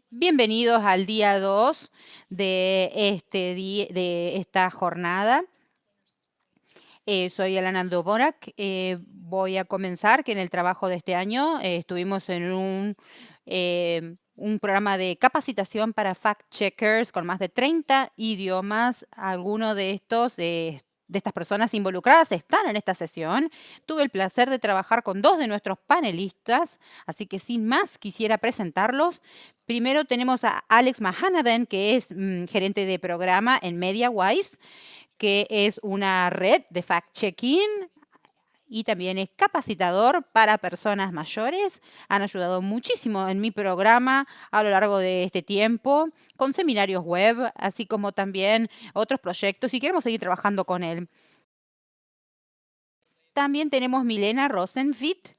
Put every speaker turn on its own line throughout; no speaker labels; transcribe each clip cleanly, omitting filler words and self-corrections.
Bienvenidos al día 2 de esta jornada. Soy Alana Aldoborak. Voy a comenzar que en el trabajo de este año estuvimos en un programa de capacitación para fact-checkers con más de 30 idiomas. Algunos de estas personas involucradas están en esta sesión. Tuve el placer de trabajar con 2 de nuestros panelistas, así que sin más quisiera presentarlos. Primero tenemos a Alex Mahanaben, que es gerente de programa en MediaWise, que es una red de fact-checking y también es capacitador para personas mayores. Han ayudado muchísimo en mi programa a lo largo de este tiempo, con seminarios web, así como también otros proyectos, y queremos seguir trabajando con él. También tenemos Milena Rosenfit,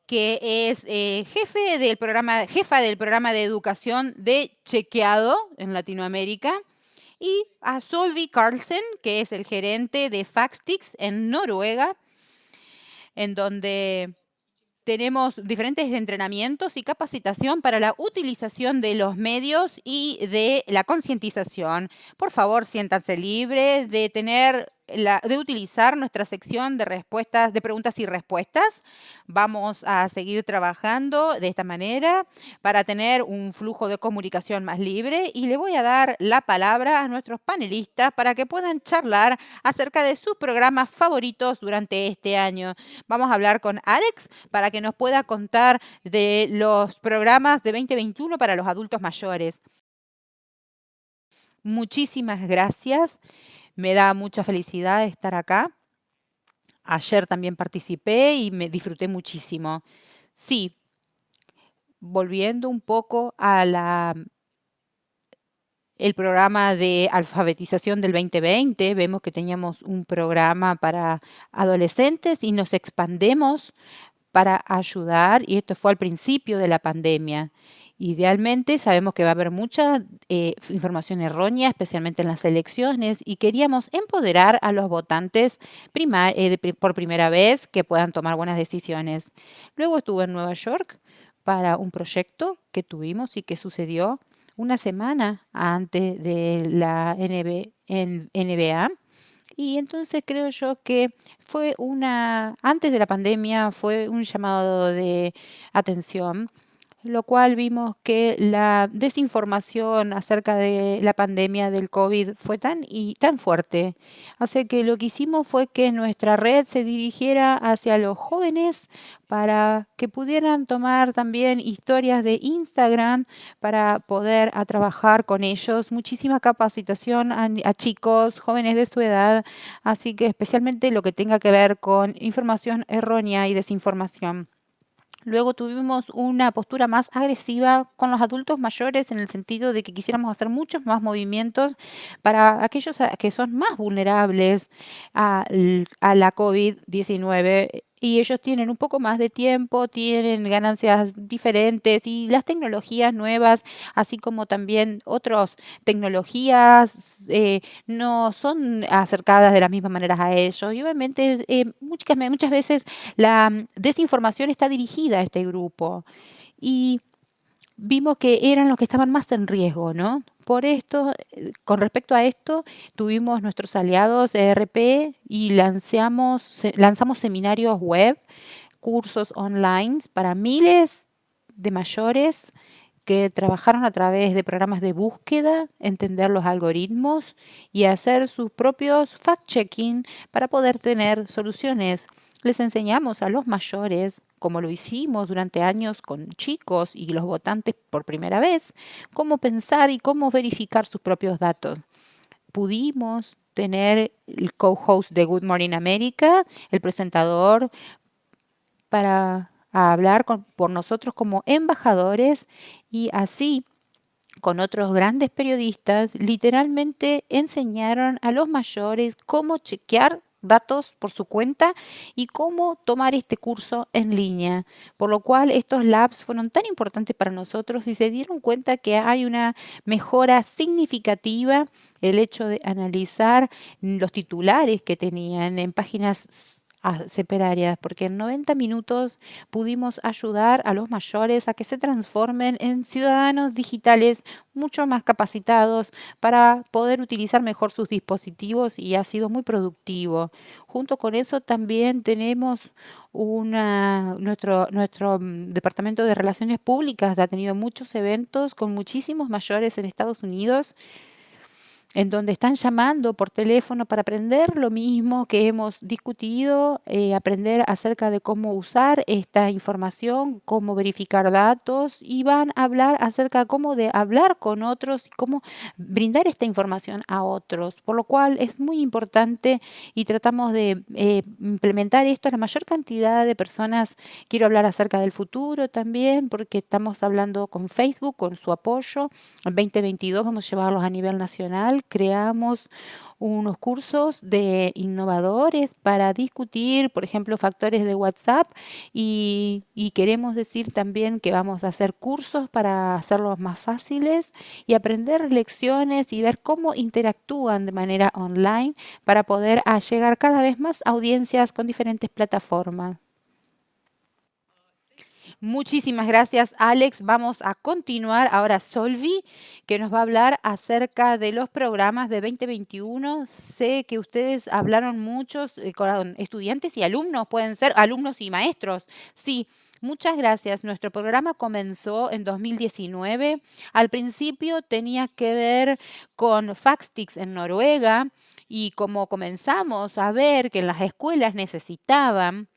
que es jefa del programa de educación de Chequeado en Latinoamérica. Y a Solvi Carlsen, que es el gerente de Faxtix en Noruega, en donde tenemos diferentes entrenamientos y capacitación para la utilización de los medios y de la concientización. Por favor, siéntanse libres de utilizar nuestra sección de respuestas, de preguntas y respuestas. Vamos a seguir trabajando de esta manera para tener un flujo de comunicación más libre, y le voy a dar la palabra a nuestros panelistas para que puedan charlar acerca de sus programas favoritos durante este año. Vamos a hablar con Alex para que nos pueda contar de los programas de 2021 para los adultos mayores. Muchísimas gracias. Me da mucha felicidad estar acá. Ayer también participé y me disfruté muchísimo. Sí, volviendo un poco a el programa de alfabetización del 2020, vemos que teníamos un programa para adolescentes y nos expandemos para ayudar, y esto fue al principio de la pandemia. Idealmente sabemos que va a haber mucha información errónea, especialmente en las elecciones, y queríamos empoderar a los votantes por primera vez, que puedan tomar buenas decisiones. Luego estuve en Nueva York para un proyecto que tuvimos y que sucedió una semana antes de la NBA. Y entonces creo yo que antes de la pandemia fue un llamado de atención, lo cual vimos que la desinformación acerca de la pandemia del COVID fue tan fuerte. Así que lo que hicimos fue que nuestra red se dirigiera hacia los jóvenes para que pudieran tomar también historias de Instagram para poder trabajar con ellos. Muchísima capacitación a chicos, jóvenes de su edad, así que especialmente lo que tenga que ver con información errónea y desinformación. Luego tuvimos una postura más agresiva con los adultos mayores, en el sentido de que quisiéramos hacer muchos más movimientos para aquellos que son más vulnerables a la COVID-19. Y ellos tienen un poco más de tiempo, tienen ganancias diferentes, y las tecnologías nuevas, así como también otras tecnologías, no son acercadas de las mismas maneras a ellos. Y obviamente muchas veces la desinformación está dirigida a este grupo, y vimos que eran los que estaban más en riesgo, ¿no? Por esto, con respecto a esto, tuvimos nuestros aliados ERP y lanzamos seminarios web, cursos online para miles de mayores que trabajaron a través de programas de búsqueda, entender los algoritmos y hacer sus propios fact-checking para poder tener soluciones. Les enseñamos a los mayores, como lo hicimos durante años con chicos y los votantes por primera vez, cómo pensar y cómo verificar sus propios datos. Pudimos tener el co-host de Good Morning America, el presentador, para hablar por nosotros como embajadores, y así con otros grandes periodistas literalmente enseñaron a los mayores cómo chequear datos por su cuenta y cómo tomar este curso en línea, por lo cual estos labs fueron tan importantes para nosotros, y se dieron cuenta que hay una mejora significativa. El hecho de analizar los titulares que tenían en páginas a separar áreas, porque en 90 minutos pudimos ayudar a los mayores a que se transformen en ciudadanos digitales mucho más capacitados para poder utilizar mejor sus dispositivos y ha sido muy productivo. Junto con eso también tenemos nuestro departamento de relaciones públicas ha tenido muchos eventos con muchísimos mayores en Estados Unidos en donde están llamando por teléfono para aprender lo mismo que hemos discutido, aprender acerca de cómo usar esta información, cómo verificar datos y van a hablar acerca de cómo de hablar con otros y cómo brindar esta información a otros, por lo cual es muy importante y tratamos de implementar esto a la mayor cantidad de personas. Quiero hablar acerca del futuro también, porque estamos hablando con Facebook, con su apoyo. En 2022 vamos a llevarlos a nivel nacional. Creamos unos cursos de innovadores para discutir, por ejemplo, factores de WhatsApp y queremos decir también que vamos a hacer cursos para hacerlos más fáciles y aprender lecciones y ver cómo interactúan de manera online para poder llegar cada vez más audiencias con diferentes plataformas. Muchísimas gracias, Alex. Vamos a continuar ahora Solvi, que nos va a hablar acerca de los programas de 2021. Sé que ustedes hablaron muchos con estudiantes y alumnos, pueden ser alumnos y maestros. Sí. Muchas gracias. Nuestro programa comenzó en 2019. Al principio tenía que ver con Faxtics en Noruega y como comenzamos a ver que en las escuelas necesitaban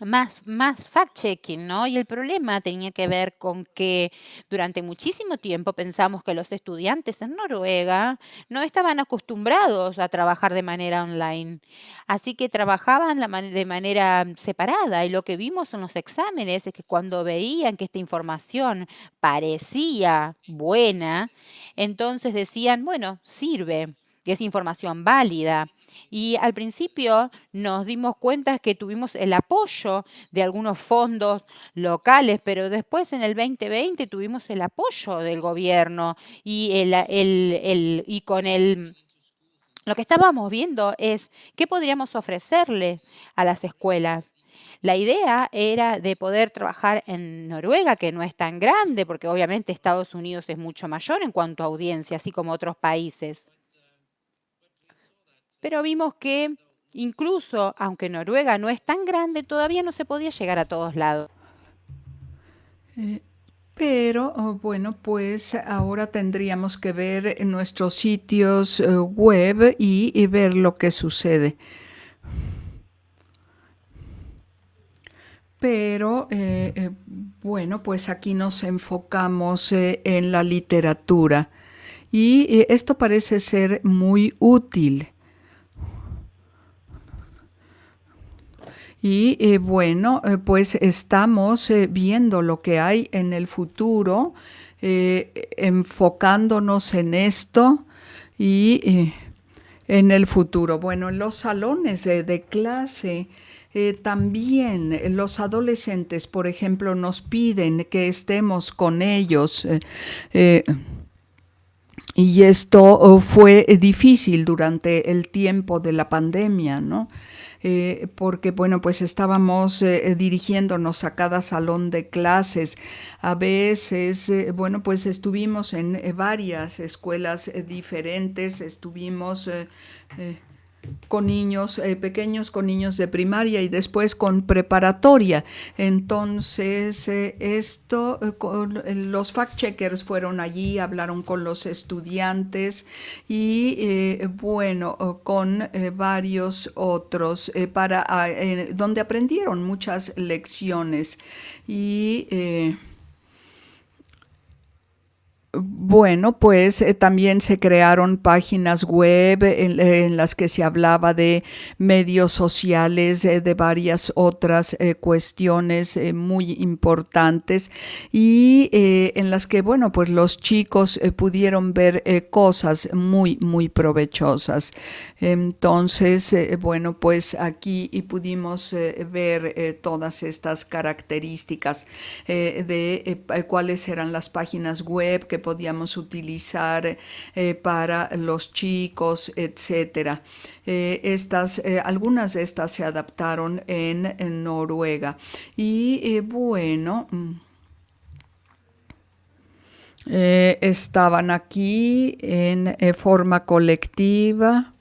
más fact-checking, ¿no? Y el problema tenía que ver con que durante muchísimo tiempo pensamos que los estudiantes en Noruega no estaban acostumbrados a trabajar de manera online, así que trabajaban de manera separada y lo que vimos en los exámenes es que cuando veían que esta información parecía buena, entonces decían, bueno, sirve, que es información válida. Y al principio nos dimos cuenta que tuvimos el apoyo de algunos fondos locales, pero después en el 2020 tuvimos el apoyo del gobierno y, y con lo que estábamos viendo es qué podríamos ofrecerle a las escuelas. La idea era de poder trabajar en Noruega, que no es tan grande, porque obviamente Estados Unidos es mucho mayor en cuanto a audiencia, así como otros países. Pero vimos que incluso, aunque Noruega no es tan grande, todavía no se podía llegar a todos lados.
Pero bueno, pues ahora tendríamos que ver nuestros sitios web y ver lo que sucede. Pero bueno, pues aquí nos enfocamos en la literatura y esto parece ser muy útil. Y bueno, pues estamos viendo lo que hay en el futuro, enfocándonos en esto y en el futuro. Bueno, en los salones de clase también los adolescentes, por ejemplo, nos piden que estemos con ellos. Y esto fue difícil durante el tiempo de la pandemia, ¿no? Porque, bueno, pues estábamos dirigiéndonos a cada salón de clases. A veces, bueno, pues estuvimos en varias escuelas diferentes, estuvimos con niños pequeños, con niños de primaria y después con preparatoria. Entonces, los fact-checkers fueron allí, hablaron con los estudiantes y, bueno, con varios otros, donde aprendieron muchas lecciones. Y bueno, pues también se crearon páginas web en las que se hablaba de medios sociales, de varias otras cuestiones muy importantes y en las que, bueno, pues los chicos pudieron ver cosas muy, muy provechosas. Entonces, bueno, pues aquí pudimos ver todas estas características de cuáles eran las páginas web que podíamos utilizar para los chicos, etcétera. Algunas de estas se adaptaron en Noruega. Y bueno, estaban aquí en forma colectiva.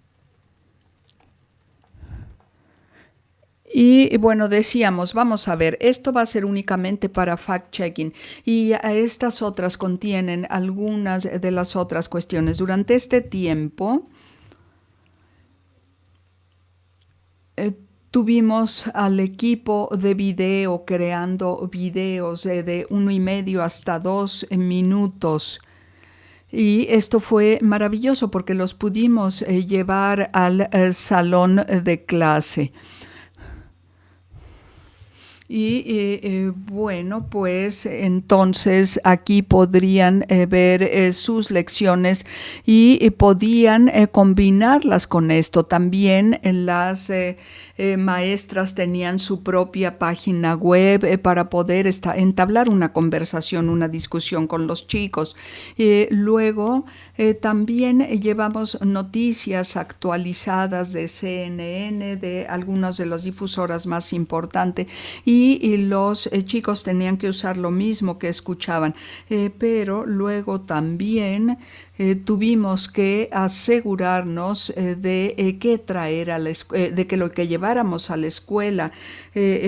Y bueno, decíamos, vamos a ver, esto va a ser únicamente para fact-checking y a estas otras contienen algunas de las otras cuestiones. Durante este tiempo tuvimos al equipo de video creando videos de 1,5 hasta 2 minutos. Y esto fue maravilloso porque los pudimos llevar al salón de clase. Y bueno, pues entonces aquí podrían ver sus lecciones y podían combinarlas con esto. También las maestras tenían su propia página web para poder entablar una conversación, una discusión con los chicos. Luego también llevamos noticias actualizadas de CNN, de algunas de las difusoras más importantes, y los chicos tenían que usar lo mismo que escuchaban, pero luego también tuvimos que asegurarnos de qué traer a de que lo que lleváramos a la escuela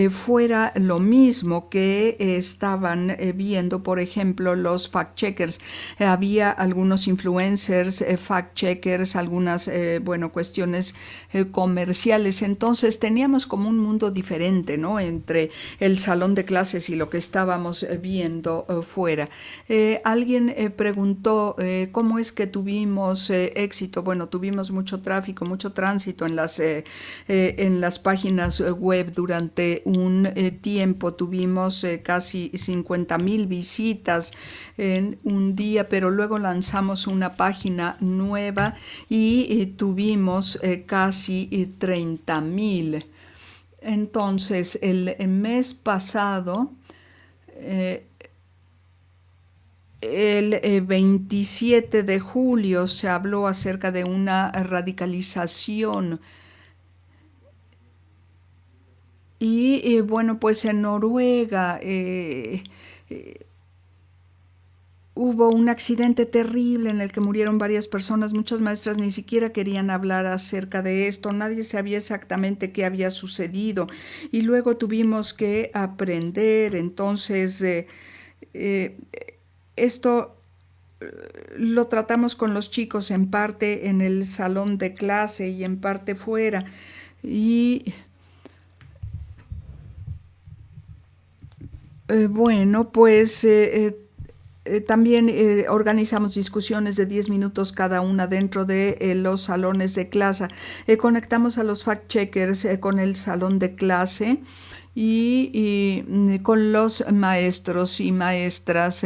fuera lo mismo que estaban viendo, por ejemplo, los fact-checkers. Había algunos influencers, fact-checkers, algunas cuestiones comerciales. Entonces teníamos como un mundo diferente, ¿no?, entre el salón de clases y lo que estábamos viendo fuera. Alguien preguntó cómo es que tuvimos éxito. Bueno, tuvimos mucho tráfico, mucho tránsito en las páginas web durante un tiempo. Tuvimos casi 50,000 visitas en un día, pero luego lanzamos una página nueva y tuvimos casi 30,000. Entonces, el mes pasado, el 27 de julio, se habló acerca de una radicalización. Y bueno, pues en Noruega hubo un accidente terrible en el que murieron varias personas. Muchas maestras ni siquiera querían hablar acerca de esto. Nadie sabía exactamente qué había sucedido. Y luego tuvimos que aprender. Entonces, esto lo tratamos con los chicos en parte en el salón de clase y en parte fuera. Y bueno, pues también organizamos discusiones de 10 minutos cada una dentro de los salones de clase. Conectamos a los fact-checkers con el salón de clase y con los maestros y maestras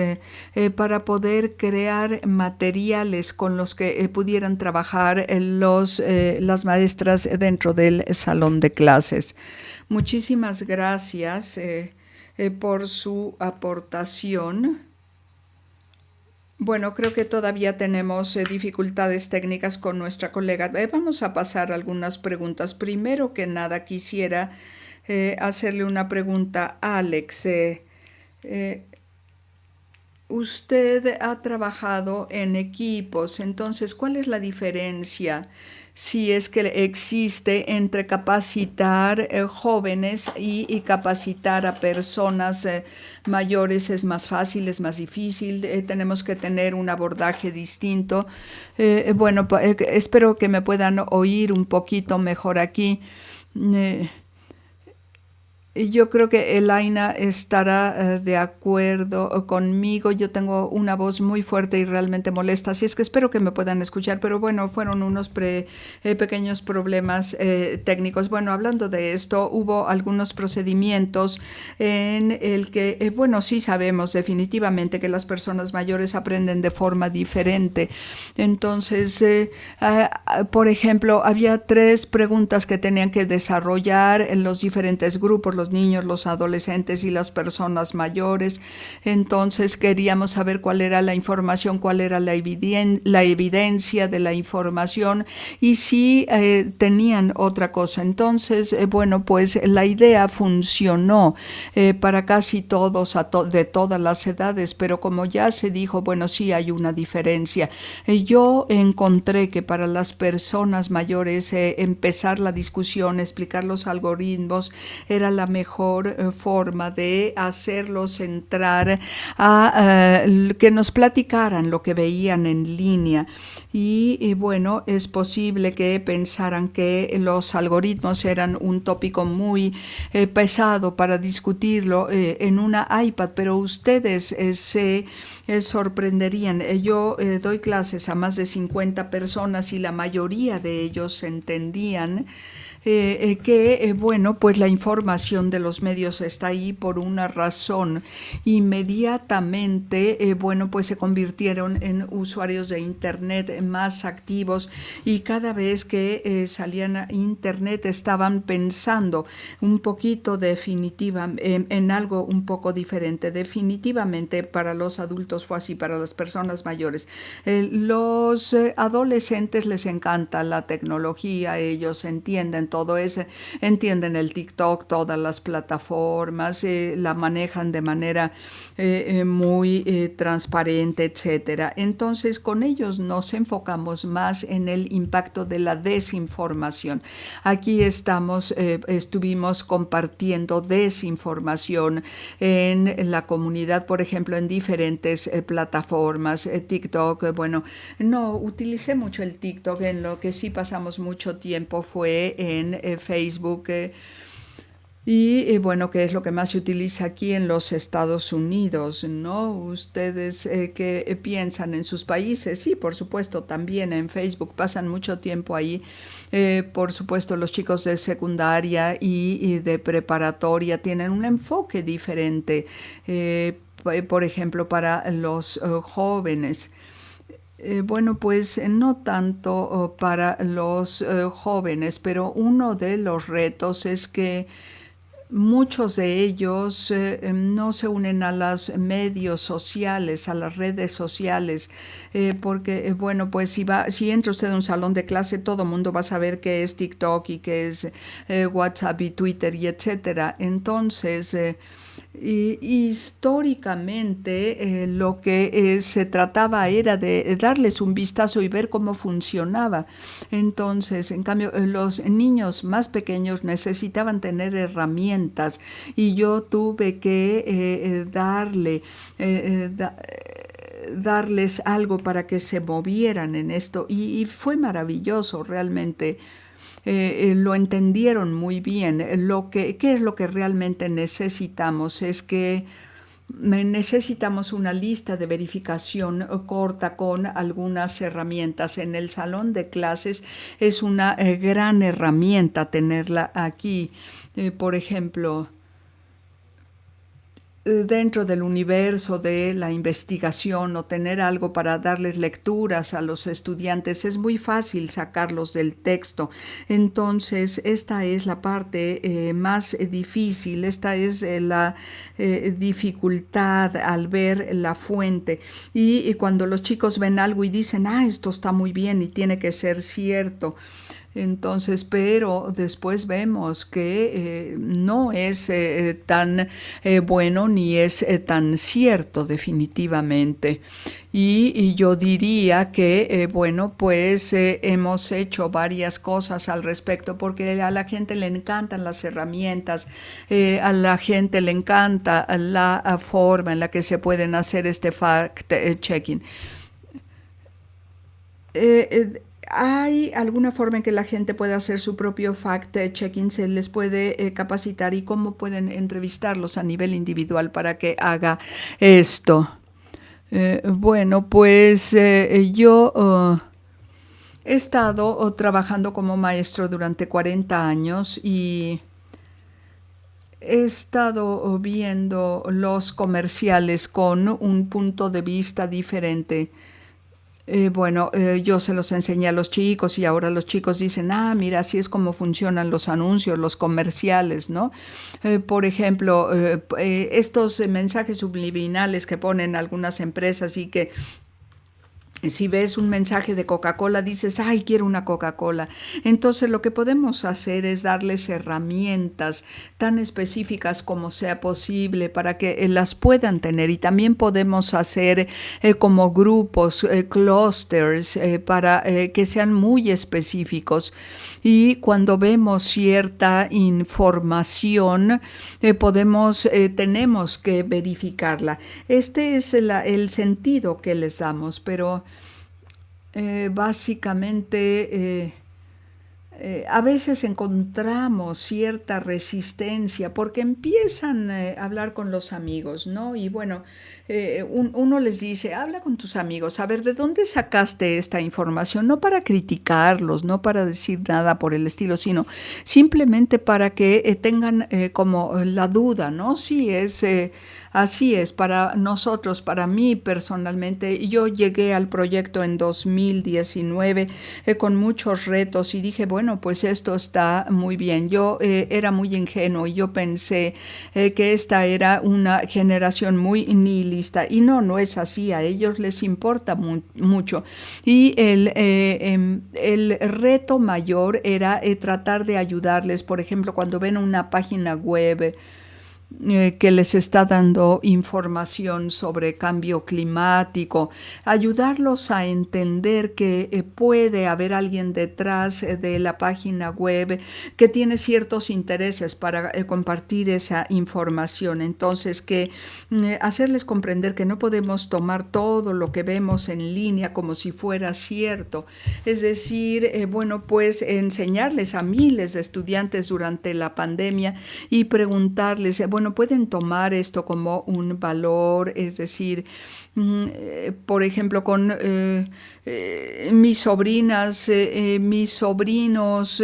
para poder crear materiales con los que pudieran trabajar las maestras dentro del salón de clases. Muchísimas gracias por su aportación. Bueno, creo que todavía tenemos dificultades técnicas con nuestra colega. Vamos a pasar algunas preguntas. Primero que nada, quisiera hacerle una pregunta a Alex. Usted ha trabajado en equipos, entonces, ¿cuál es la diferencia, si es que existe, entre capacitar jóvenes y capacitar a personas mayores? ¿Es más fácil, es más difícil? ¿Tenemos que tener un abordaje distinto? Bueno, espero que me puedan oír un poquito mejor aquí. Yo creo que Elaina estará de acuerdo conmigo. Yo tengo una voz muy fuerte y realmente molesta, así es que espero que me puedan escuchar, pero bueno, fueron unos pequeños problemas técnicos. Bueno, hablando de esto, hubo algunos procedimientos en el que, bueno, sí sabemos definitivamente que las personas mayores aprenden de forma diferente. Entonces, por ejemplo, había 3 preguntas que tenían que desarrollar en los diferentes grupos. Los los niños, los adolescentes y las personas mayores. Entonces queríamos saber cuál era la información, cuál era la evidencia de la información y si tenían otra cosa. Entonces, bueno, pues la idea funcionó para casi todos, de todas las edades, pero como ya se dijo, bueno, sí hay una diferencia. Yo encontré que para las personas mayores empezar la discusión, explicar los algoritmos, era la mejor forma de hacerlos entrar a que nos platicaran lo que veían en línea. Y bueno, es posible que pensaran que los algoritmos eran un tópico muy pesado para discutirlo en una iPad, pero ustedes se sorprenderían. Yo doy clases a más de 50 personas y la mayoría de ellos entendían que, bueno, pues la información de los medios está ahí por una razón. Inmediatamente, bueno, pues se convirtieron en usuarios de Internet más activos y cada vez que salían a Internet estaban pensando un poquito en algo un poco diferente. Definitivamente para los adultos fue así, para las personas mayores. Los adolescentes les encanta la tecnología, ellos entienden todo eso, entienden el TikTok, todas las plataformas, la manejan de manera muy transparente, etcétera. Entonces, con ellos nos enfocamos más en el impacto de la desinformación. Aquí estuvimos compartiendo desinformación en la comunidad, por ejemplo, en diferentes plataformas, TikTok, bueno, no utilicé mucho el TikTok, en lo que sí pasamos mucho tiempo fue en Facebook y bueno, que es lo que más se utiliza aquí en los Estados Unidos, ¿no? ¿Ustedes qué piensan en sus países? Sí, por supuesto, también en Facebook pasan mucho tiempo ahí. Por supuesto, los chicos de secundaria y de preparatoria tienen un enfoque diferente, por ejemplo, para los jóvenes. Bueno, pues no tanto para los jóvenes, pero uno de los retos es que muchos de ellos no se unen a los medios sociales, a las redes sociales, porque, bueno, pues si entra usted a un salón de clase, todo el mundo va a saber qué es TikTok y qué es WhatsApp y Twitter y etcétera. Entonces, históricamente lo que se trataba era de darles un vistazo y ver cómo funcionaba. Entonces, en cambio, los niños más pequeños necesitaban tener herramientas y yo tuve que darles algo para que se movieran en esto y fue maravilloso realmente. Lo entendieron muy bien. ¿Qué es lo que realmente necesitamos? Es que necesitamos una lista de verificación corta con algunas herramientas. En el salón de clases es una gran herramienta tenerla aquí. Por ejemplo, dentro del universo de la investigación o tener algo para darles lecturas a los estudiantes, es muy fácil sacarlos del texto. Entonces, esta es la parte más difícil, esta es la dificultad al ver la fuente. Y cuando los chicos ven algo y dicen, esto está muy bien y tiene que ser cierto. Entonces, pero después vemos que no es tan bueno ni es tan cierto definitivamente. Y yo diría que, bueno, pues hemos hecho varias cosas al respecto porque a la gente le encantan las herramientas, a la gente le encanta la forma en la que se pueden hacer este fact-checking. ¿Hay alguna forma en que la gente pueda hacer su propio fact-checking? ¿Se les puede capacitar y cómo pueden entrevistarlos a nivel individual para que haga esto? Bueno, pues yo he estado trabajando como maestro durante 40 años y he estado viendo los comerciales con un punto de vista diferente. Yo se los enseñé a los chicos y ahora los chicos dicen, mira, así es como funcionan los anuncios, los comerciales, ¿no? Por ejemplo, estos mensajes subliminales que ponen algunas empresas y que si ves un mensaje de Coca-Cola, dices, ay, quiero una Coca-Cola. Entonces lo que podemos hacer es darles herramientas tan específicas como sea posible para que las puedan tener. Y también podemos hacer como grupos, clusters, para que sean muy específicos. Y cuando vemos cierta información, tenemos que verificarla. Este es el sentido que les damos, pero básicamente a veces encontramos cierta resistencia porque empiezan a hablar con los amigos, ¿no? Y bueno, uno les dice, habla con tus amigos, a ver, ¿de dónde sacaste esta información? No para criticarlos, no para decir nada por el estilo, sino simplemente para que tengan como la duda, ¿no? Sí, así es, para nosotros, para mí personalmente, yo llegué al proyecto en 2019 con muchos retos y dije, bueno, pues esto está muy bien. Yo era muy ingenuo y yo pensé que esta era una generación muy nihilista y no es así, a ellos les importa mucho. Y el reto mayor era tratar de ayudarles, por ejemplo, cuando ven una página web que les está dando información sobre cambio climático, ayudarlos a entender que puede haber alguien detrás de la página web que tiene ciertos intereses para compartir esa información. Entonces, hacerles comprender que no podemos tomar todo lo que vemos en línea como si fuera cierto. Es decir, pues enseñarles a miles de estudiantes durante la pandemia y preguntarles, pueden tomar esto como un valor, es decir, por ejemplo, con mis sobrinas, mis sobrinos,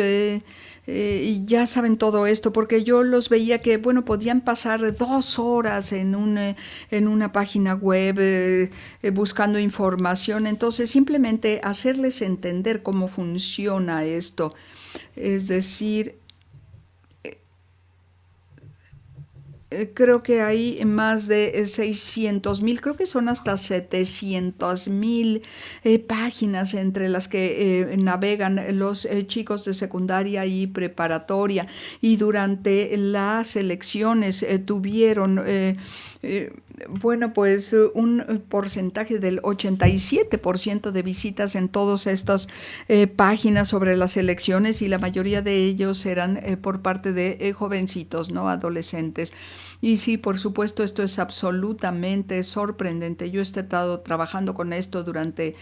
y ya saben todo esto, porque yo los veía que, podían pasar 2 horas en una página web buscando información. Entonces, simplemente hacerles entender cómo funciona esto. Es decir, creo que hay más de 600,000, creo que son hasta 700,000 páginas entre las que navegan los chicos de secundaria y preparatoria. Y durante las elecciones tuvieron pues un porcentaje del 87% de visitas en todas estas páginas sobre las elecciones, y la mayoría de ellos eran por parte de jovencitos, ¿no? Adolescentes. Y sí, por supuesto, esto es absolutamente sorprendente. Yo he estado trabajando con esto durante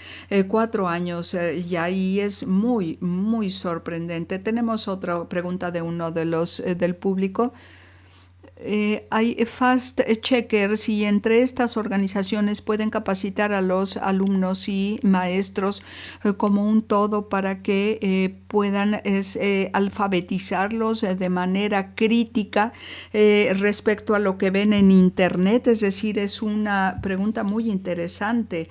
4 años ya, y es muy, muy sorprendente. Tenemos otra pregunta de uno de los del público. Hay fast checkers y entre estas organizaciones pueden capacitar a los alumnos y maestros como un todo para que puedan alfabetizarlos de manera crítica respecto a lo que ven en Internet. Es decir, es una pregunta muy interesante.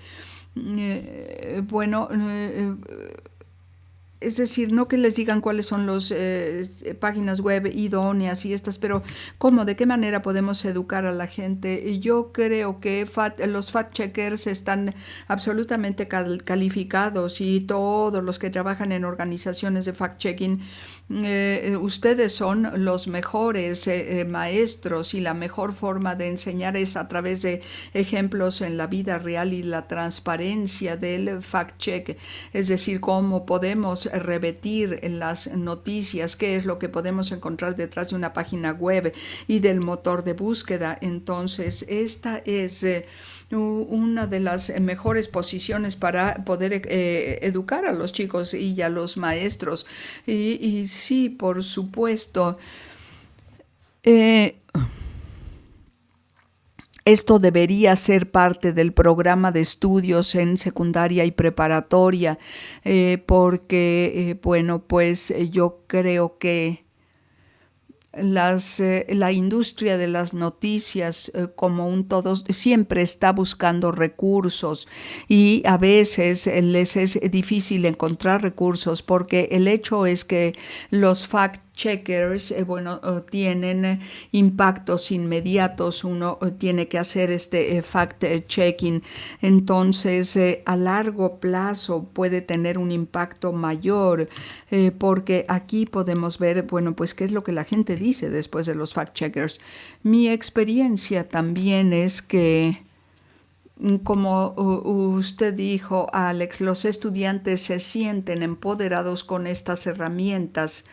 Es decir, no que les digan cuáles son las páginas web idóneas y estas, pero ¿cómo? ¿De qué manera podemos educar a la gente? Yo creo que los fact-checkers están absolutamente calificados, y todos los que trabajan en organizaciones de fact-checking, ustedes son los mejores maestros, y la mejor forma de enseñar es a través de ejemplos en la vida real y la transparencia del fact-check. Es decir, cómo podemos repetir en las noticias qué es lo que podemos encontrar detrás de una página web y del motor de búsqueda. Entonces, esta es una de las mejores posiciones para poder educar a los chicos y a los maestros. Y sí, por supuesto, esto debería ser parte del programa de estudios en secundaria y preparatoria, porque, yo creo que la industria de las noticias como un todo siempre está buscando recursos y a veces les es difícil encontrar recursos porque el hecho es que los fact-checkers tienen impactos inmediatos, uno tiene que hacer este fact-checking, entonces a largo plazo puede tener un impacto mayor porque aquí podemos ver, pues qué es lo que la gente dice después de los fact-checkers. Mi experiencia también es que, como usted dijo, Alex, los estudiantes se sienten empoderados con estas herramientas.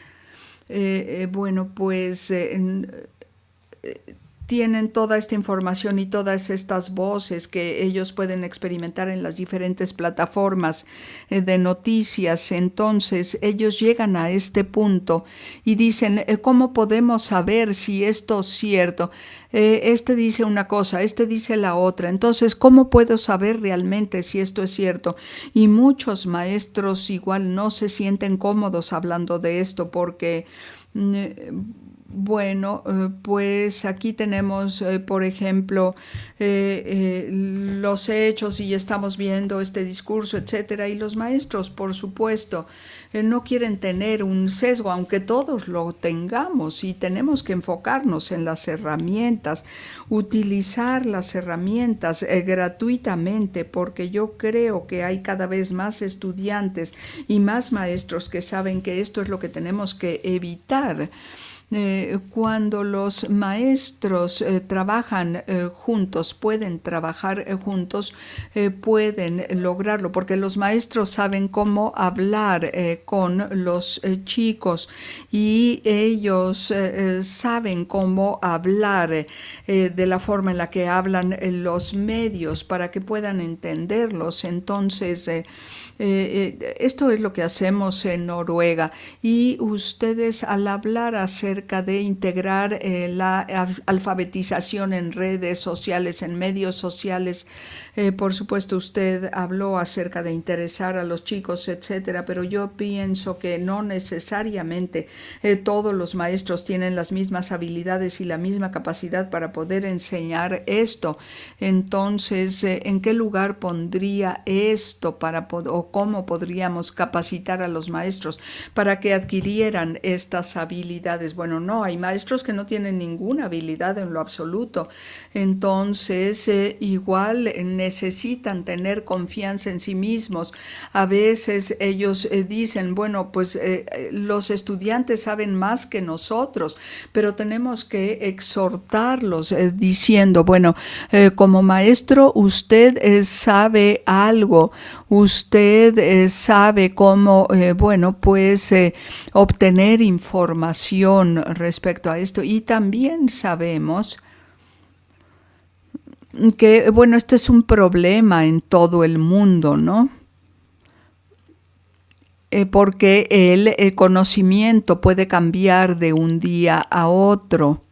Tienen toda esta información y todas estas voces que ellos pueden experimentar en las diferentes plataformas de noticias. Entonces ellos llegan a este punto y dicen, ¿cómo podemos saber si esto es cierto? Este dice una cosa, este dice la otra. Entonces, ¿cómo puedo saber realmente si esto es cierto? Y muchos maestros igual no se sienten cómodos hablando de esto porque pues aquí tenemos, por ejemplo, los hechos y estamos viendo este discurso, etcétera, y los maestros, por supuesto, no quieren tener un sesgo, aunque todos lo tengamos, y tenemos que enfocarnos en las herramientas, utilizar las herramientas gratuitamente, porque yo creo que hay cada vez más estudiantes y más maestros que saben que esto es lo que tenemos que evitar. Cuando los maestros trabajan juntos, pueden trabajar juntos, pueden lograrlo, porque los maestros saben cómo hablar con los chicos y ellos saben cómo hablar de la forma en la que hablan los medios para que puedan entenderlos. Entonces, esto es lo que hacemos en Noruega y ustedes al hablar acerca de integrar la alfabetización en redes sociales, en medios sociales, por supuesto usted habló acerca de interesar a los chicos, etcétera, pero yo pienso que no necesariamente todos los maestros tienen las mismas habilidades y la misma capacidad para poder enseñar esto. Entonces, ¿en qué lugar pondría esto o cómo podríamos capacitar a los maestros para que adquirieran estas habilidades? Bueno, no, hay maestros que no tienen ninguna habilidad en lo absoluto. Entonces, igual necesitan tener confianza en sí mismos. A veces ellos dicen, los estudiantes saben más que nosotros, pero tenemos que exhortarlos diciendo, como maestro usted sabe algo, usted sabe cómo, obtener información respecto a esto y también sabemos que, este es un problema en todo el mundo, ¿no? Porque el conocimiento puede cambiar de un día a otro.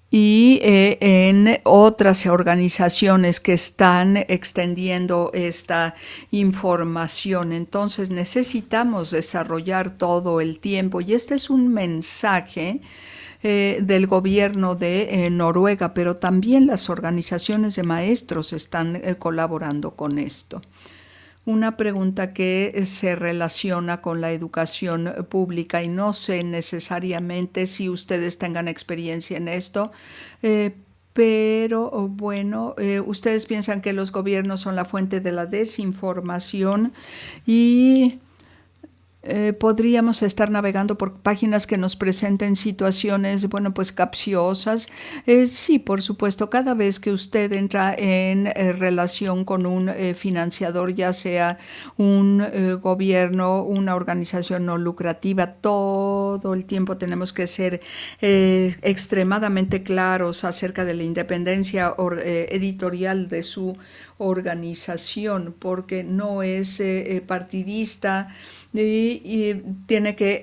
Y en otras organizaciones que están extendiendo esta información. Entonces necesitamos desarrollar todo el tiempo. Y este es un mensaje del gobierno de Noruega, pero también las organizaciones de maestros están colaborando con esto. Una pregunta que se relaciona con la educación pública y no sé necesariamente si ustedes tengan experiencia en esto, pero ustedes piensan que los gobiernos son la fuente de la desinformación y podríamos estar navegando por páginas que nos presenten situaciones, capciosas. Sí, por supuesto, cada vez que usted entra en relación con un financiador, ya sea un gobierno, una organización no lucrativa, todo el tiempo tenemos que ser extremadamente claros acerca de la independencia editorial de su organización, porque no es partidista y tiene que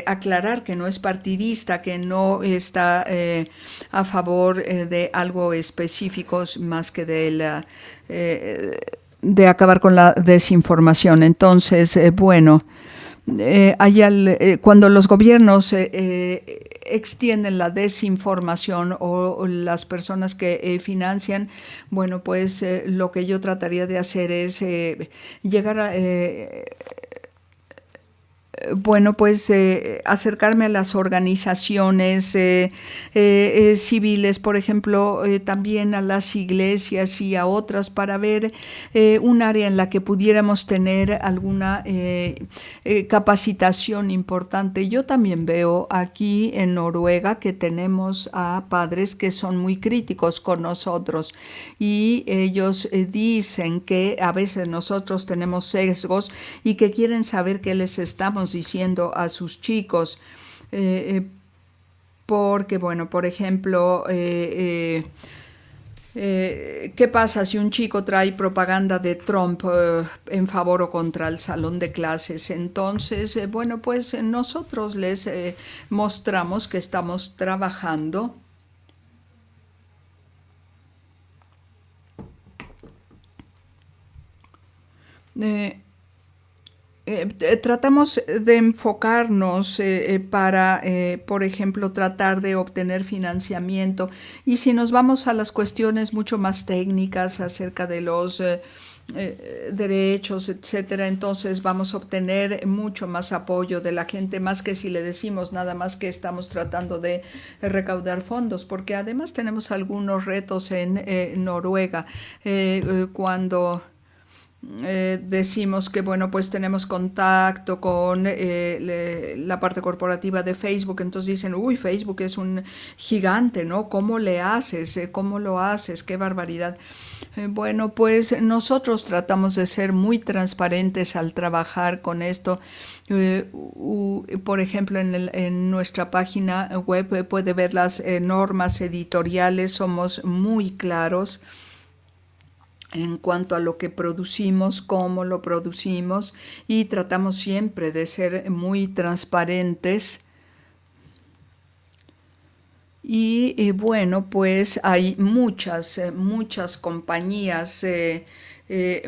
aclarar que no es partidista, que no está a favor de algo específico más que de acabar con la desinformación. Entonces, cuando los gobiernos extienden la desinformación o las personas que financian, bueno, pues lo que yo trataría de hacer es llegar a bueno, pues acercarme a las organizaciones civiles, por ejemplo, también a las iglesias y a otras para ver un área en la que pudiéramos tener alguna capacitación importante. Yo también veo aquí en Noruega que tenemos a padres que son muy críticos con nosotros y ellos dicen que a veces nosotros tenemos sesgos y que quieren saber qué les estamos diciendo a sus chicos, porque, bueno, por ejemplo, ¿qué pasa si un chico trae propaganda de Trump en favor o contra el salón de clases? Entonces, bueno, pues nosotros les mostramos que estamos trabajando eh, tratamos de enfocarnos para, por ejemplo, tratar de obtener financiamiento. Y si nos vamos a las cuestiones mucho más técnicas acerca de los derechos, etcétera, entonces vamos a obtener mucho más apoyo de la gente, más que si le decimos nada más que estamos tratando de recaudar fondos, porque además tenemos algunos retos en Noruega cuando decimos que, bueno, pues tenemos contacto con la parte corporativa de Facebook, entonces dicen, uy, Facebook es un gigante, ¿no? ¿Cómo le haces? ¿Cómo lo haces? ¡Qué barbaridad! Bueno, pues nosotros tratamos de ser muy transparentes al trabajar con esto. Por ejemplo, en nuestra página web puede ver las normas editoriales, somos muy claros en cuanto a lo que producimos, cómo lo producimos y tratamos siempre de ser muy transparentes. Y bueno, pues hay muchas compañías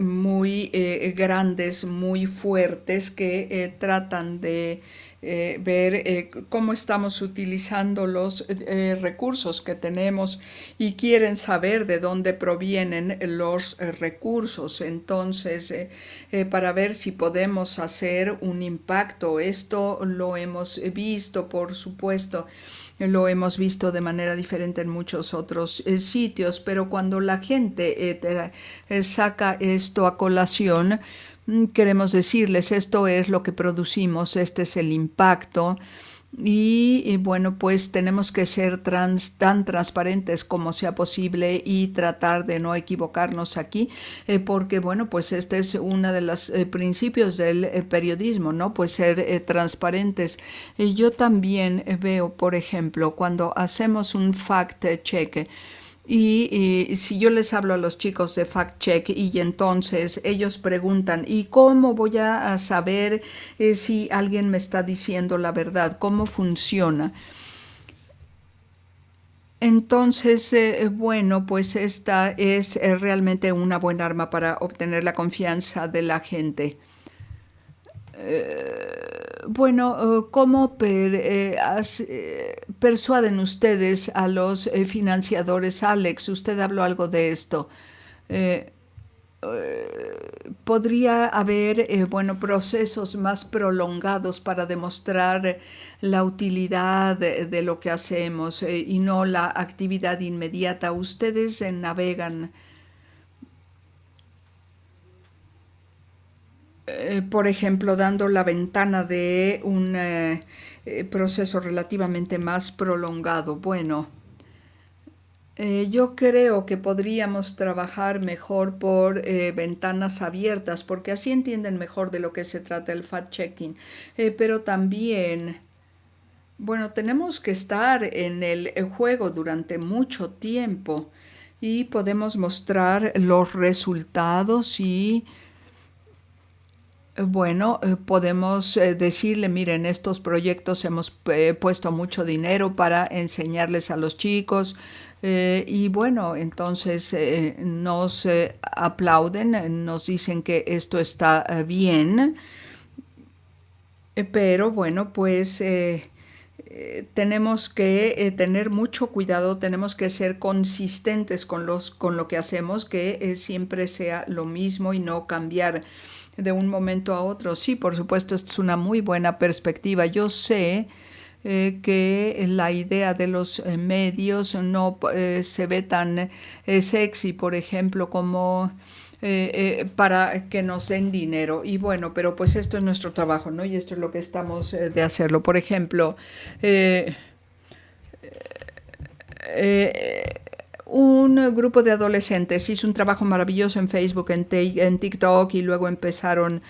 muy grandes, muy fuertes que tratan de ver cómo estamos utilizando los recursos que tenemos y quieren saber de dónde provienen los recursos. Entonces, para ver si podemos hacer un impacto. Esto lo hemos visto, por supuesto. Lo hemos visto de manera diferente en muchos otros sitios, pero cuando la gente saca esto a colación, queremos decirles, esto es lo que producimos, este es el impacto. Y bueno, pues tenemos que ser tan transparentes como sea posible y tratar de no equivocarnos aquí, porque bueno, pues este es uno de los principios del periodismo, ¿no? Pues ser transparentes. Yo también veo, por ejemplo, cuando hacemos un fact check, y si yo les hablo a los chicos de Fact Check y entonces ellos preguntan, ¿y cómo voy a saber si alguien me está diciendo la verdad? ¿Cómo funciona? Entonces, bueno, pues esta es realmente una buena arma para obtener la confianza de la gente. Bueno, ¿cómo persuaden ustedes a los financiadores? Alex, usted habló algo de esto. Eh, Podría haber, bueno, procesos más prolongados para demostrar la utilidad de lo que hacemos y no la actividad inmediata. Ustedes navegan por ejemplo, dando la ventana de un proceso relativamente más prolongado. Bueno, yo creo que podríamos trabajar mejor por ventanas abiertas, porque así entienden mejor de lo que se trata el fact-checking. Pero también, bueno, tenemos que estar en el juego durante mucho tiempo y podemos mostrar los resultados y bueno, podemos decirle, miren, estos proyectos hemos puesto mucho dinero para enseñarles a los chicos y bueno, entonces nos aplauden, nos dicen que esto está bien. Pero bueno, pues tenemos que tener mucho cuidado, tenemos que ser consistentes con lo que hacemos, que siempre sea lo mismo y no cambiar de un momento a otro. Sí, por supuesto, esto es una muy buena perspectiva. Yo sé que la idea de los medios no se ve tan sexy, por ejemplo, como para que nos den dinero. Y bueno, pero pues esto es nuestro trabajo, ¿no? Y esto es lo que estamos de hacerlo. Por ejemplo, eh, eh, un grupo de adolescentes hizo un trabajo maravilloso en Facebook, en TikTok, y luego empezaron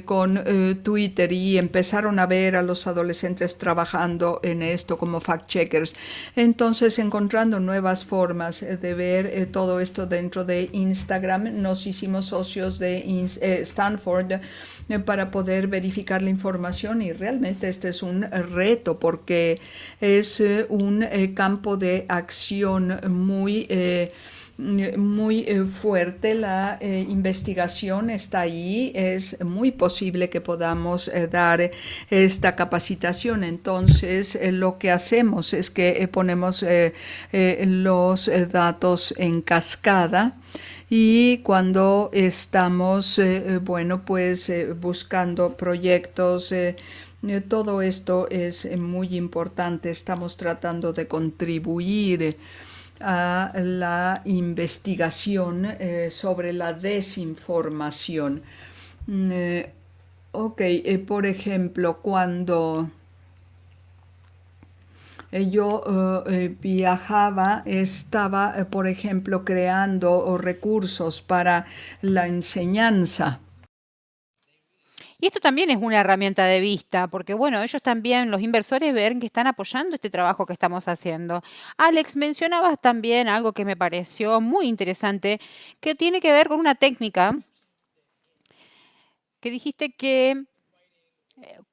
con Twitter, y empezaron a ver a los adolescentes trabajando en esto como fact-checkers. Entonces, encontrando nuevas formas de ver todo esto dentro de Instagram, nos hicimos socios de Stanford para poder verificar la información, y realmente este es un reto porque es un campo de acción muy fuerte. La investigación está ahí, es muy posible que podamos dar esta capacitación. Entonces, lo que hacemos es que ponemos los datos en cascada, y cuando estamos, bueno, pues buscando proyectos, todo esto es muy importante. Estamos tratando de contribuir a la investigación sobre la desinformación. Mm, eh, ok, por ejemplo, cuando yo viajaba, estaba, por ejemplo, creando recursos para la enseñanza.
Y esto también es una herramienta de vista, porque bueno, ellos también, los inversores, ven que están apoyando este trabajo que estamos haciendo. Alex, mencionabas también algo que me pareció muy interesante, que tiene que ver con una técnica que dijiste que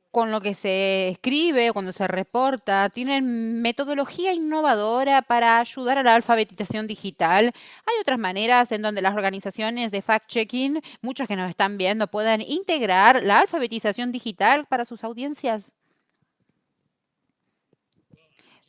con lo que se escribe o cuando se reporta, tienen metodología innovadora para ayudar a la alfabetización digital. Hay otras maneras en donde las organizaciones de fact-checking, muchas que nos están viendo, puedan integrar la alfabetización digital para sus audiencias.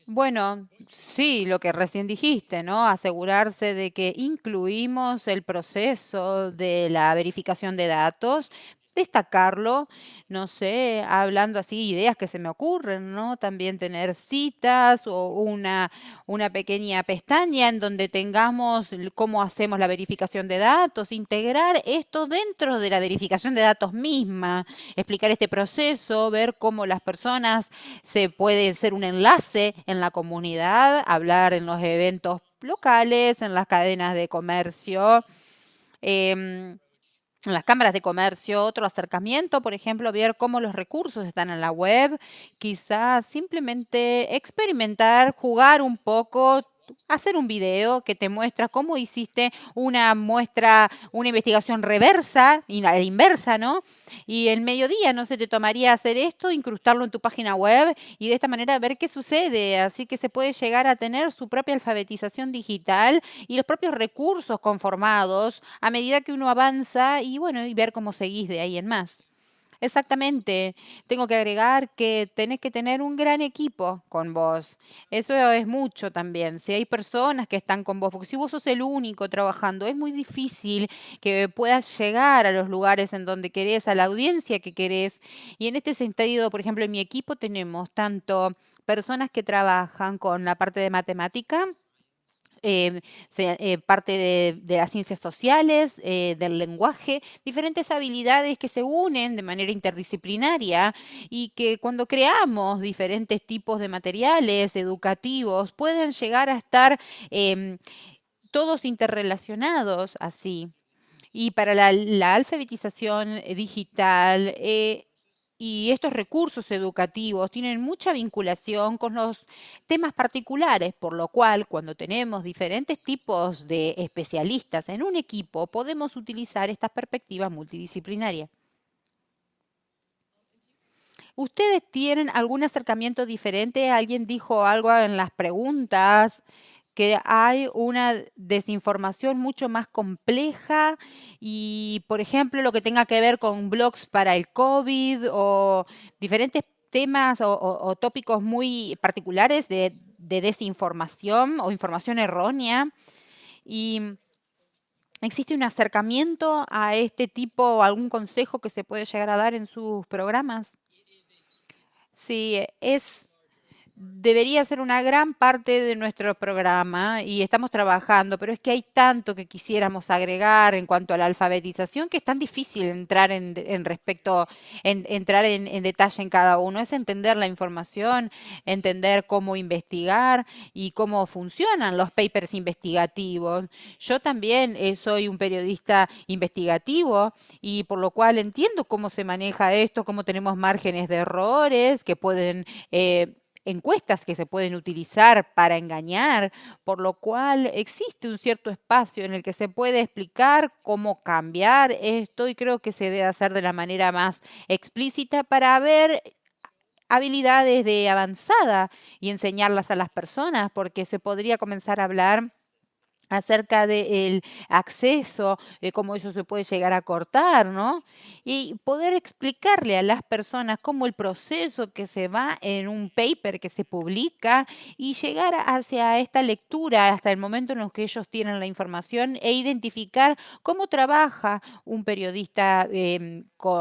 Bueno, sí, lo que recién dijiste, ¿no? Asegurarse de que incluimos el proceso de la verificación de datos, destacarlo, no sé, hablando así, ideas que se me ocurren, ¿no? También tener citas o una pequeña pestaña en donde tengamos cómo hacemos la verificación de datos, integrar esto dentro de la verificación de datos misma, explicar este proceso, ver cómo las personas se puede ser un enlace en la comunidad, hablar en los eventos locales, en las cadenas de comercio, en las cámaras de comercio, otro acercamiento, por ejemplo, ver cómo los recursos están en la web, quizás simplemente experimentar, jugar un poco, hacer un video que te muestra cómo hiciste una muestra, una investigación reversa y a la inversa, ¿no? Y el mediodía no se te tomaría hacer esto, incrustarlo en tu página web y de esta manera ver qué sucede. Así que se puede llegar a tener su propia alfabetización digital y los propios recursos conformados a medida que uno avanza y bueno, y ver cómo seguís de ahí en más. Exactamente. Tengo que agregar que tenés que tener un gran equipo con vos. Eso es mucho también. Si hay personas que están con vos, porque si vos sos el único trabajando, es muy difícil que puedas llegar a los lugares en donde querés, a la audiencia que querés. Y en este sentido, por ejemplo, en mi equipo tenemos tanto personas que trabajan con la parte de matemática, parte de las ciencias sociales, del lenguaje, diferentes habilidades que se unen de manera interdisciplinaria y que cuando creamos diferentes tipos de materiales educativos pueden llegar a estar todos interrelacionados así. Y para la alfabetización digital, y estos recursos educativos tienen mucha vinculación con los temas particulares, por lo cual cuando tenemos diferentes tipos de especialistas en un equipo, podemos utilizar esta perspectiva multidisciplinaria. ¿Ustedes tienen algún acercamiento diferente? ¿Alguien dijo algo en las preguntas que hay una desinformación mucho más compleja y, por ejemplo, lo que tenga que ver con blogs para el COVID o diferentes temas o tópicos muy particulares de desinformación o información errónea. Y ¿existe un acercamiento a este tipo o algún consejo que se puede llegar a dar en sus programas? Sí, debería ser una gran parte de nuestro programa y estamos trabajando, pero es que hay tanto que quisiéramos agregar en cuanto a la alfabetización que es tan difícil entrar en respecto, entrar en detalle en cada uno. Es entender la información, entender cómo investigar y cómo funcionan los papers investigativos. Yo también soy un periodista investigativo y por lo cual entiendo cómo se maneja esto, cómo tenemos márgenes de errores que pueden encuestas que se pueden utilizar para engañar, por lo cual existe un cierto espacio en el que se puede explicar cómo cambiar esto y creo que se debe hacer de la manera más explícita para ver habilidades de avanzada y enseñarlas a las personas, porque se podría comenzar a hablar acerca del acceso, de cómo eso se puede llegar a cortar, ¿no? Y poder explicarle a las personas cómo el proceso que se va en un paper que se publica y llegar hacia esta lectura hasta el momento en el que ellos tienen la información e identificar cómo trabaja un periodista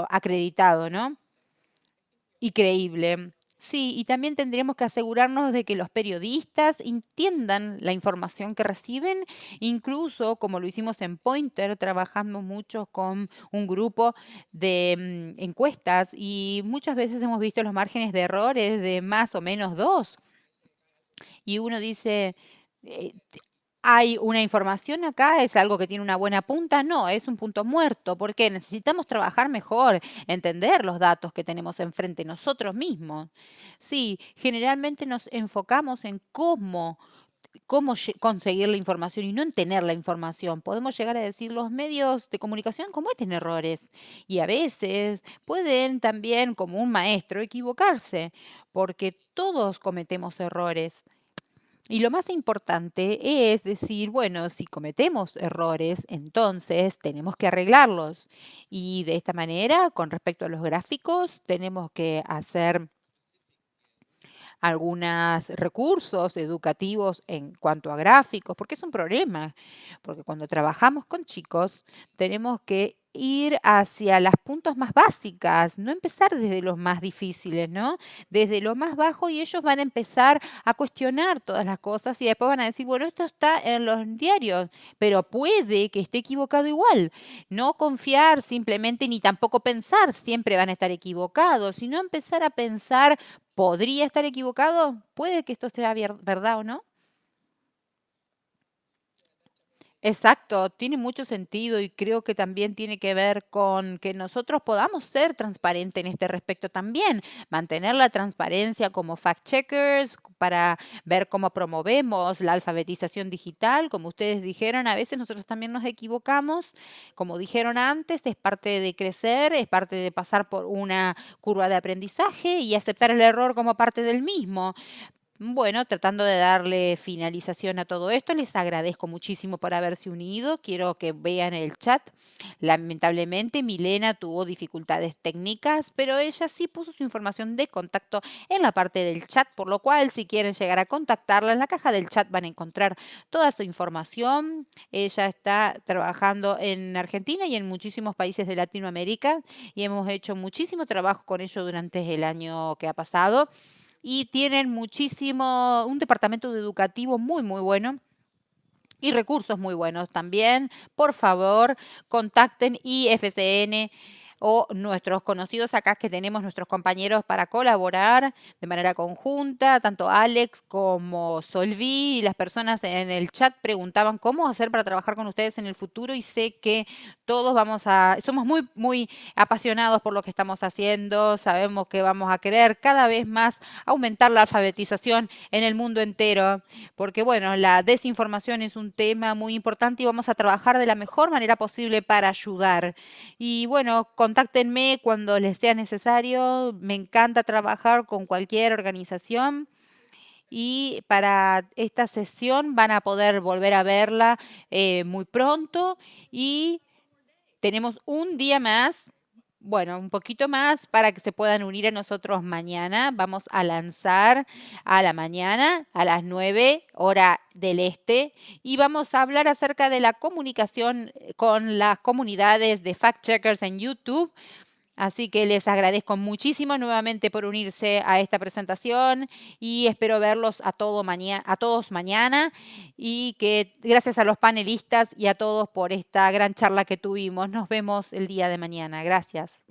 acreditado, ¿no? Y creíble. Sí, y también tendríamos que asegurarnos de que los periodistas entiendan la información que reciben, incluso como lo hicimos en Pointer, trabajamos mucho con un grupo de encuestas y muchas veces hemos visto los márgenes de errores de más o menos 2. Y uno dice, eh, ¿hay una información acá? ¿Es algo que tiene una buena punta? No, es un punto muerto, porque necesitamos trabajar mejor, entender los datos que tenemos enfrente nosotros mismos. Sí, generalmente nos enfocamos en cómo conseguir la información y no en tener la información. Podemos llegar a decir los medios de comunicación cometen errores y a veces pueden también, como un maestro, equivocarse, porque todos cometemos errores. Y lo más importante es decir, bueno, si cometemos errores, entonces tenemos que arreglarlos. Y de esta manera, con respecto a los gráficos, tenemos que hacer algunos recursos educativos en cuanto a gráficos, porque es un problema, porque cuando trabajamos con chicos tenemos que ir hacia las puntos más básicas, no empezar desde los más difíciles, ¿no? Desde lo más bajo y ellos van a empezar a cuestionar todas las cosas y después van a decir, bueno, esto está en los diarios, pero puede que esté equivocado igual. No confiar simplemente ni tampoco pensar, siempre van a estar equivocados, sino empezar a pensar, ¿podría estar equivocado? Puede que esto sea verdad o no. Exacto, tiene mucho sentido y creo que también tiene que ver con que nosotros podamos ser transparentes en este respecto también, mantener la transparencia como fact-checkers para ver cómo promovemos la alfabetización digital. Como ustedes dijeron, a veces nosotros también nos equivocamos. Como dijeron antes, es parte de crecer, es parte de pasar por una curva de aprendizaje y aceptar el error como parte del mismo. Bueno, tratando de darle finalización a todo esto, les agradezco muchísimo por haberse unido. Quiero que vean el chat. Lamentablemente, Milena tuvo dificultades técnicas, pero ella sí puso su información de contacto en la parte del chat, por lo cual, si quieren llegar a contactarla, en la caja del chat van a encontrar toda su información. Ella está trabajando en Argentina y en muchísimos países de Latinoamérica y hemos hecho muchísimo trabajo con ello durante el año que ha pasado y tienen muchísimo, un departamento educativo muy, muy bueno. Y recursos muy buenos también. Por favor, contacten IFCN o nuestros conocidos acá que tenemos nuestros compañeros para colaborar de manera conjunta, tanto Alex como Solvi y las personas en el chat preguntaban cómo hacer para trabajar con ustedes en el futuro y sé que todos somos muy, muy apasionados por lo que estamos haciendo, sabemos que vamos a querer cada vez más aumentar la alfabetización en el mundo entero, porque bueno, la desinformación es un tema muy importante y vamos a trabajar de la mejor manera posible para ayudar. Y bueno, contáctenme cuando les sea necesario. Me encanta trabajar con cualquier organización y para esta sesión van a poder volver a verla muy pronto y tenemos un día más, bueno, un poquito más para que se puedan unir a nosotros mañana. Vamos a lanzar a la mañana, a las 9 hora del este, y vamos a hablar acerca de la comunicación con las comunidades de fact-checkers en YouTube. Así que les agradezco muchísimo nuevamente por unirse a esta presentación y espero verlos a todos mañana y que gracias a los panelistas y a todos por esta gran charla que tuvimos. Nos vemos el día de mañana. Gracias.